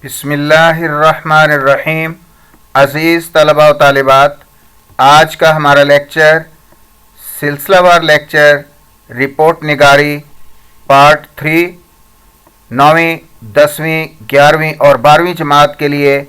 बिस्मिल्लाहिर्रहमानिर्रहीम। अज़ीज़ तलबा व तालिबात, आज का हमारा लेक्चर सिलसिलावार लेक्चर रिपोर्ट निगारी पार्ट 3 9वीं 10वीं 11वीं और 12वीं जमात के लिए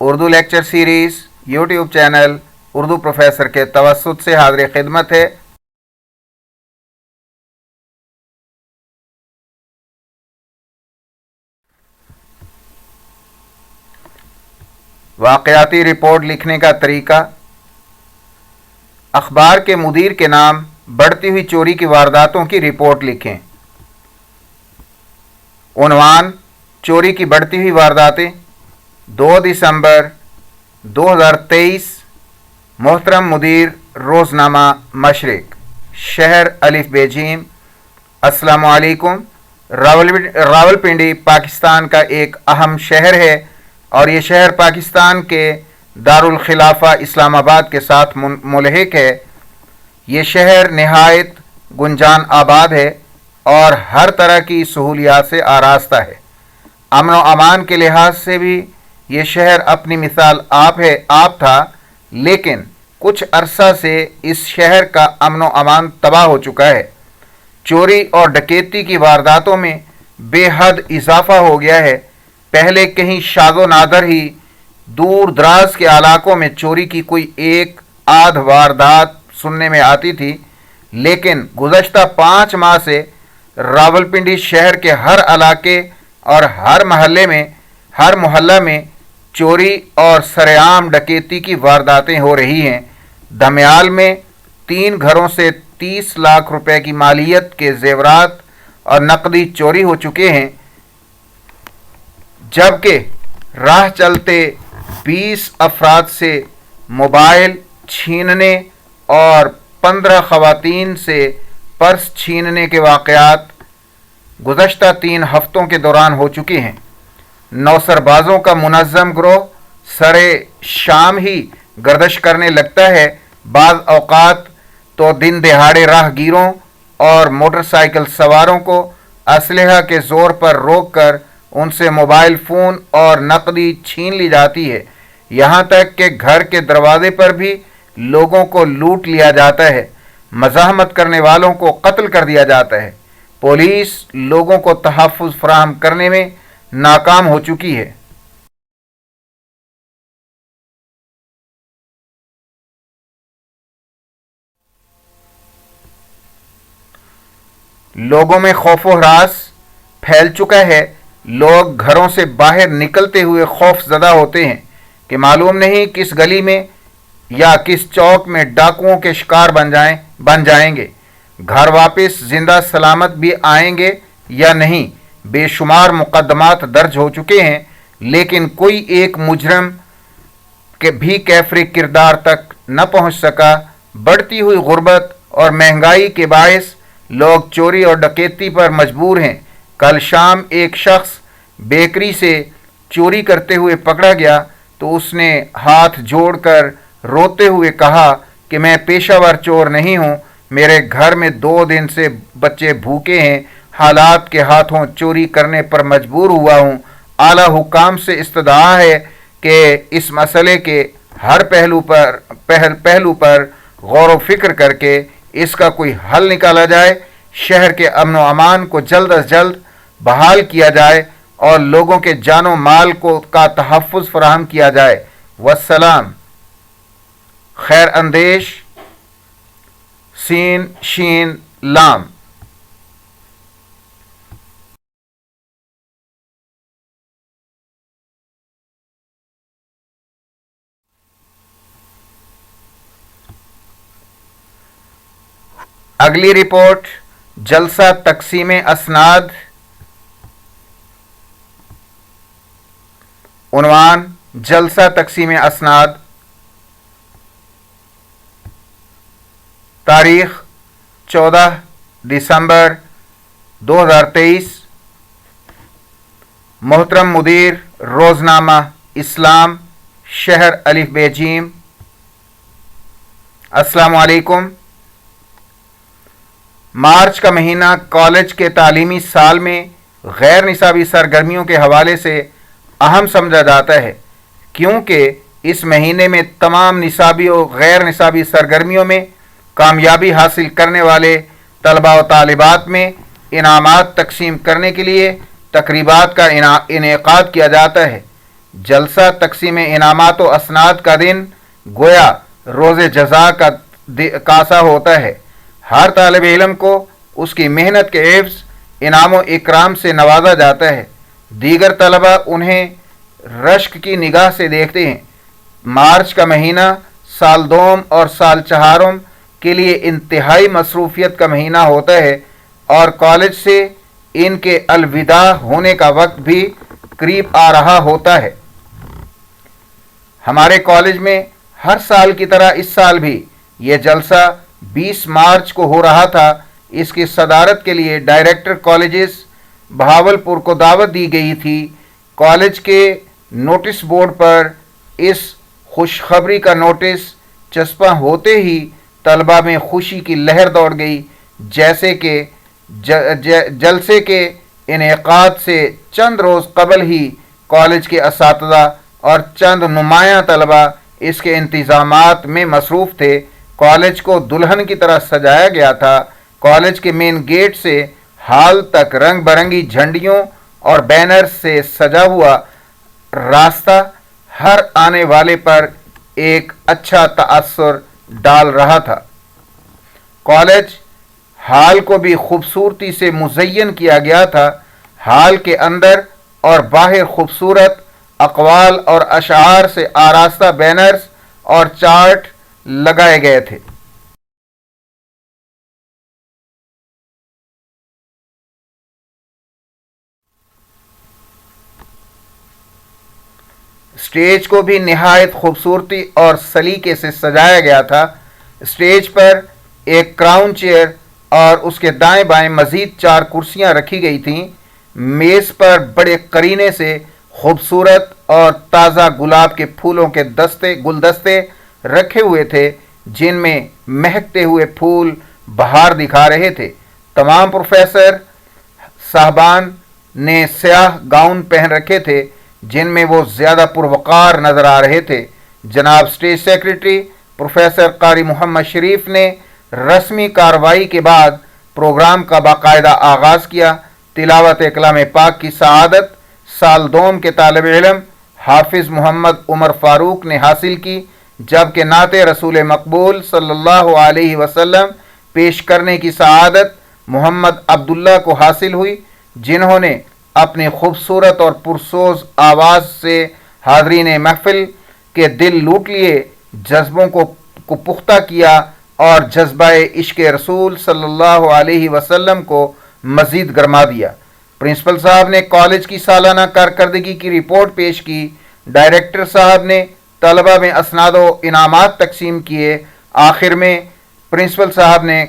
Urdu lecture series YouTube channel Urdu professor के तवस्सुत से हाज़िर खिदमत है। वाक़याती रिपोर्ट लिखने का तरीका। अखबार के मुदीर के नाम बढ़ती हुई चोरी की वारदातों की रिपोर्ट लिखें। उन्वान: चोरी की बढ़ती हुई वारदातें। 2 दिसंबर 2023। मोहतरम मुदीर, रोज़नामा मशरिक, शहर अलिफ बेजीम। अस्सलामु अलैकुम। रावलपिंडी पाकिस्तान का एक अहम शहर है और ये शहर पाकिस्तान के दारुल खिलाफा इस्लामाबाद के साथ मुल्हिक है। ये शहर नहायत गुंजान आबाद है और हर तरह की सहूलियात से आरास्ता है। अमन व अमान के लिहाज से भी ये शहर अपनी मिसाल आप था, लेकिन कुछ अरसा से इस शहर का अमन व अमान तबाह हो चुका है। चोरी और डकैती की वारदातों में बेहद इजाफा हो गया है। पहले कहीं शादो नादर ही दूर दराज के इलाकों में चोरी की कोई एक आध वारदात सुनने में आती थी, लेकिन गुज़श्ता 5 माह से रावलपिंडी शहर के हर इलाके और हर मोहल्ला में चोरी और सरेआम डकैती की वारदातें हो रही हैं। दमयाल में 3 घरों से 30 लाख रुपए की मालियत के जेवरात और नकदी चोरी हो चुके हैं, जबकि राह चलते 20 अफराद से मोबाइल छीनने और 15 खवातीन से पर्स छीनने के वाक़यात गुज़श्ता 3 हफ्तों के दौरान हो चुके हैं। नौसरबाजों का मुनज़्ज़म गिरोह सरे शाम ही गर्दिश करने लगता है। बाज़ औक़ात तो दिन दहाड़े राहगीरों और मोटरसाइकिल सवारों को असलहा के ज़ोर पर रोक कर उनसे मोबाइल फ़ोन और नकदी छीन ली जाती है। यहाँ तक कि घर के दरवाजे पर भी लोगों को लूट लिया जाता है। मज़ाहमत करने वालों को कत्ल कर दिया जाता है। पुलिस लोगों को तहफ़्फ़ुज़ फराहम करने में नाकाम हो चुकी है। लोगों में खौफ व हरास फैल चुका है। लोग घरों से बाहर निकलते हुए खौफजदा होते हैं कि मालूम नहीं किस गली में या किस चौक में डाकुओं के शिकार बन जाएंगे। घर वापस जिंदा सलामत भी आएंगे या नहीं। बेशुमार मुकदमात दर्ज हो चुके हैं, लेकिन कोई एक मुजरम के भी कैफरी किरदार तक न पहुंच सका। बढ़ती हुई गुर्बत और महंगाई के बायस लोग चोरी और डकैती पर मजबूर हैं। कल शाम एक शख्स बेकरी से चोरी करते हुए पकड़ा गया तो उसने हाथ जोड़कर रोते हुए कहा कि मैं पेशावर चोर नहीं हूँ, मेरे घर में 2 दिन से बच्चे भूखे हैं, हालात के हाथों चोरी करने पर मजबूर हुआ हूँ। आला हुकाम से इस्तदा है कि इस मसले के हर पहलू पर गौर व फिक्र करके इसका कोई हल निकाला जाए। शहर के अमन व अमान को जल्द अज जल्द बहाल किया जाए और लोगों के जानो माल का तहफ़्फ़ुज़ फराहम किया जाए। वस्सलाम। खैर अंदेश सीन शीन लाम। अगली रिपोर्ट जलसा तकसीम असनाद। उन्वान: जलसा तकसीम असनाद। तारीख 14 दिसंबर 2023। मोहतरम मुदीर, रोज़नामा इस्लाम, शहर अलिफ बेजीम। अस्सलामु अलैकुम। मार्च का महीना कॉलेज के तालीमी साल में गैर निसाबी सरगर्मियों के हवाले से अहम समझा जाता है, क्योंकि इस महीने में तमाम निसाबी और गैर निसाबी सरगर्मियों में कामयाबी हासिल करने वाले तलबा व तालिबात में इनामात तकसीम करने के लिए तकरीबात का इनेकाद किया जाता है। जलसा तकसीम इनामात व असनाद का दिन गोया रोज़ जज़ा का होता है। हर तालिब इल्म को उसकी मेहनत के एवज़ इनाम व इकराम से नवाजा जाता है। दीगर तलबा उन्हें रश्क की निगाह से देखते हैं। मार्च का महीना साल दोम और साल चहारम के लिए इंतहाई मसरूफियत का महीना होता है और कॉलेज से इनके अलविदा होने का वक्त भी करीब आ रहा होता है। हमारे कॉलेज में हर साल की तरह इस साल भी ये जलसा 20 मार्च को हो रहा था। इसकी सदारत के लिए डायरेक्टर कॉलेजेस बहावलपुर को दावत दी गई थी। कॉलेज के नोटिस बोर्ड पर इस खुशखबरी का नोटिस चस्पा होते ही तलबा में खुशी की लहर दौड़ गई, जैसे कि जलसे के इनेकाद से चंद रोज़ कबल ही कॉलेज के असातिज़ा और चंद नुमायाँ तलबा इसके इंतज़ामात में मसरूफ़ थे। कॉलेज को दुल्हन की तरह सजाया गया था। कॉलेज के मेन गेट से हाल तक रंग बरंगी झंडियों और बैनर से सजा हुआ रास्ता हर आने वाले पर एक अच्छा तासुर डाल रहा था। कॉलेज हाल को भी खूबसूरती से मुज़य्यन किया गया था। हाल के अंदर और बाहर खूबसूरत अक़वाल और अशार से आरास्ता बैनर्स और चार्ट लगाए गए थे। स्टेज को भी निहायत खूबसूरती और सलीके से सजाया गया था। स्टेज पर एक क्राउन चेयर और उसके दाएं बाएं मज़ीद 4 कुर्सियां रखी गई थीं। मेज़ पर बड़े करीने से खूबसूरत और ताज़ा गुलाब के फूलों के गुलदस्ते रखे हुए थे, जिनमें महकते हुए फूल बहार दिखा रहे थे। तमाम प्रोफेसर साहबान ने स्याह गाउन पहन रखे थे, जिनमें वो ज़्यादा पुरवकार नज़र आ रहे थे। जनाब स्टेज सेक्रेटरी प्रोफेसर कारी मोहम्मद शरीफ ने रस्मी कार्रवाई के बाद प्रोग्राम का बाकायदा आगाज़ किया। तिलावत कलाम पाक की सआदत साल दोम के तालिब इल्म हाफिज़ मोहम्मद उमर फ़ारूक ने हासिल की, जबकि नाते रसूल मकबूल सल्लल्लाहु अलैहि वसल्लम पेश करने की सआदत मोहम्मद अब्दुल्ला को हासिल हुई, जिन्होंने अपनी खूबसूरत और पुरसोज आवाज़ से हाज़रीन महफिल के दिल लूट लिए, जज्बों को पुख्ता किया और जज्बा-ए इश्क़ रसूल सल्लल्लाहु अलैहि वसल्लम को मज़ीद गरमा दिया। प्रिंसिपल साहब ने कॉलेज की सालाना कारकर्दगी की रिपोर्ट पेश की। डायरेक्टर साहब ने तलबा में असनाद व इनामात तकसीम किए। आखिर में प्रिंसिपल साहब ने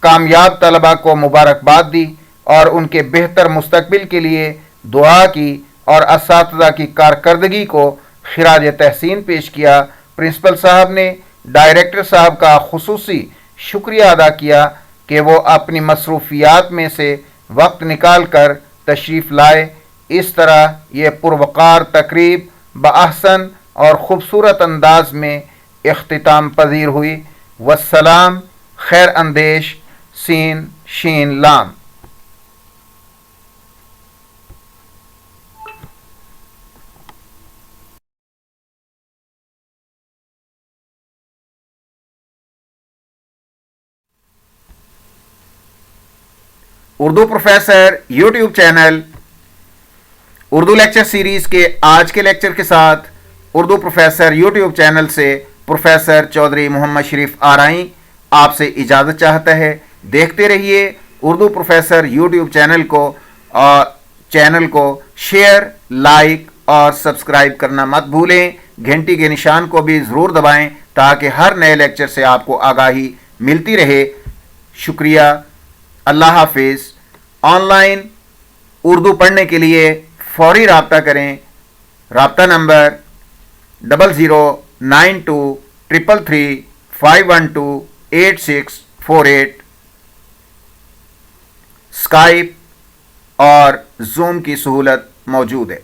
कामयाब तलबा को मुबारकबाद दी और उनके बेहतर मुस्तकबिल के लिए दुआ की और असातिज़ा की कारकर्दगी को खिराज तहसीन पेश किया। प्रिंसिपल साहब ने डायरेक्टर साहब का खुसूसी शुक्रिया अदा किया कि वो अपनी मसरूफियात में से वक्त निकाल कर तशरीफ़ लाए। इस तरह ये पुरवकार तकरीब बअहसन और ख़ूबसूरत अंदाज में इख्तिताम पजीर हुई। वस्सलाम, खैर अंदेश, सीन शीन लाम। Urdu professor YouTube channel Urdu lecture series के आज के लेक्चर के साथ उर्दू प्रोफेसर यूट्यूब चैनल से प्रोफेसर चौधरी मोहम्मद शरीफ आराई आपसे इजाज़त चाहता है। देखते रहिए उर्दू प्रोफेसर यूट्यूब चैनल को शेयर, लाइक और सब्सक्राइब करना मत भूलें। घंटी के निशान को भी ज़रूर दबाएं ताकि हर नए लेक्चर से आपको आगाही मिलती रहे। शुक्रिया, अल्लाह हाफिज़। ऑनलाइन उर्दू पढ़ने के लिए फ़ौरी रब्ता करें। रब्ता नंबर 00923335128648। स्काइप और जूम की सहूलत मौजूद है।